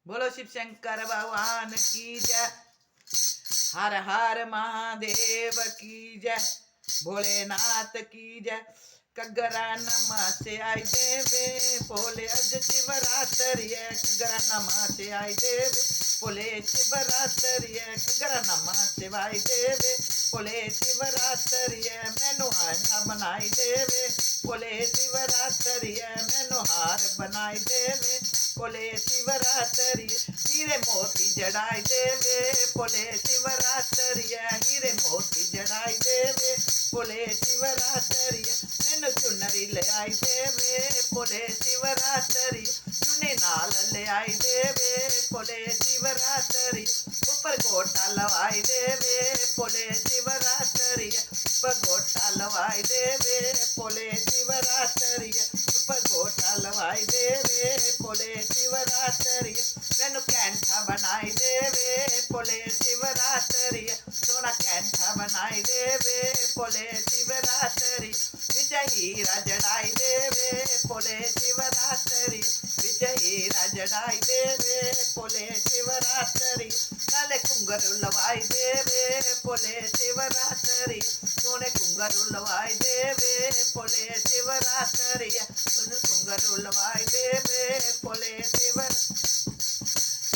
बोलो शिव शंकर भगवान की जय। हर हर महादेव की जय। भोलेनाथ की जय। कगरा नमा से आई देवे बोले अज शिवरात्रि है। कगरा नमा से आई देवे बोले शिवरात्रि है। कगरा नमा से आई देवे बोले शिवरात्रि है। मैनू हार बनाई देवे बोले शिवरात्रि है। मैनू हार बनाई देवे बोले शिवरात्रि। हीरे मोती जड़ाई देवे बोले शिवरात्रि है। हीरे मोती जड़ाई देवे बोले शिवरात्रि। मैनू चुनरी ले आई देवे बोले शिवरात्रि। चुने नाल ले आई देवे बोले शिवरात्रि। ऊपर गोटा लवाई देवे बोले शिवरात्रि। ऊपर गोटा लवाई देवे बोले शिवरात्रि। ऊपर गोटा लवाई देवे बोले शिवरात्रि। मैनू कैंठा बनाई देवे बोले शिवरात्रि। सोना कैंठा बनाई देवे बोले शिवरात्रि। विजय हीरा जड़ाई देवे बोले शिवरात्रि। विजय हीरा जड़ाई देवे बोले शिवरात्रि। नाले कुंगरू लवाई देवे बोले शिवरात्रि। सोने कुंगरू लवाई देवे बोले शिवरात्रि। कुंगरू लवाई देवे बोले शिवरात्रि।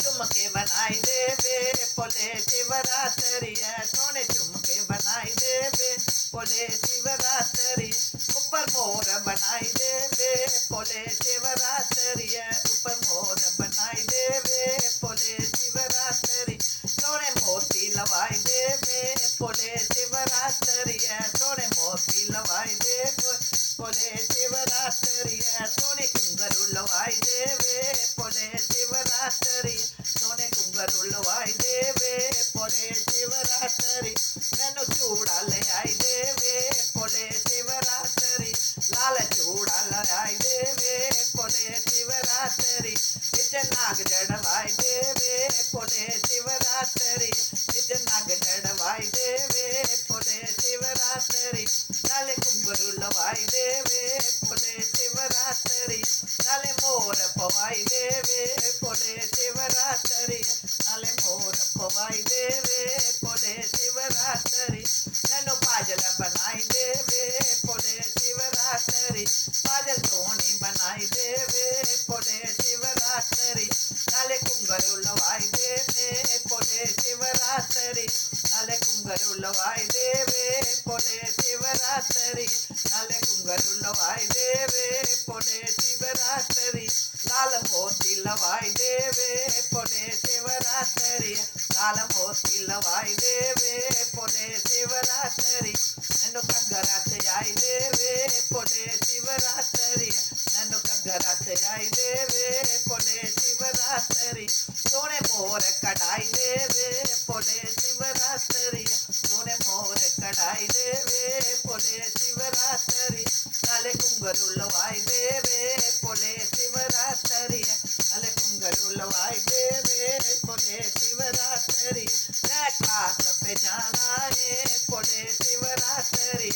झुमके बनाई देवे बोले शिवरात्रि। सोने झुमके बनाई देवे बोले शिवरात्रि। ऊपर मोर बनाई देवे बोले शिवरात्रि। ऊपर मोर बनाई देवे बोले शिवरात्रि। सोने मोती लवाई देवे बोले शिवरात्रि। सोने मोती लवाई देवे बोले शिवरात्रि। सोने कुंगरू लवाई देवे बोले शिवरात्रि। सोने कुंगरू लवाई देवे बोले शिवरात्रि। मैनू चूड़ा ले आई देवे बोले शिवरात्रि। लाल चूड़ा लाई देवे बोले शिवरात्रि। विच नाग जड़वाई देवे बोले शिवरात्रि। विच नाग जड़वाई देवे बोले शिवरात्रि। नाले कुंगरू लवाई देवे बोले शिवरात्रि। नाले मोर पवाई देवे बोले शिवरात्रि। नाले मोर पवाई देवे बोले शिवरात्रि। मैनू पाजल बनाई देवे बोले शिवरात्रि। पाजल सोनी बनाई देवे बोले शिवरात्रि। नाले कुंगरू लवाई देवे बोले शिवरात्रि। नाले कुंगरू लवाई देवे बोले शिवरात्रि। नाले कुंगरू लवाई देवे बोले शिवरात्रि। लाल मोती लवाई देवे बोले शिवरात्रि। लाल मोती लवाई देवे बोले शिवरात्रि। मैनू कगरा से आई देवे बोले शिवरात्रि। मैनू कगरा से आई देवे बोले शिवरात्रि। सोने मोर कढ़ाई देवे बोले शिवरात्रि। सोने मोर कढ़ाई देवे बोले शिवरात्रि। नाले कुंगरू लवाई देवे बोले शिवरात्रि। नाले कुंगरू लवाई देवे बोले शिवरात्रि। कैलाश पे जाना है बोले शिवरात्रि।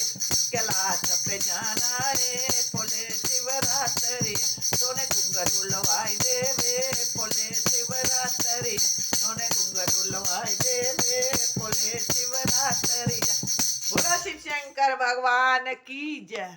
कैलाश पे जाना है बोले शिवरात्रि। सोने कुंगरू लवाई देवे बोले शिवरात्रि। सोने कुंगरू लवाई देवे बोले शिवरात्रि। बोलो शिव शंकर भगवान की जय।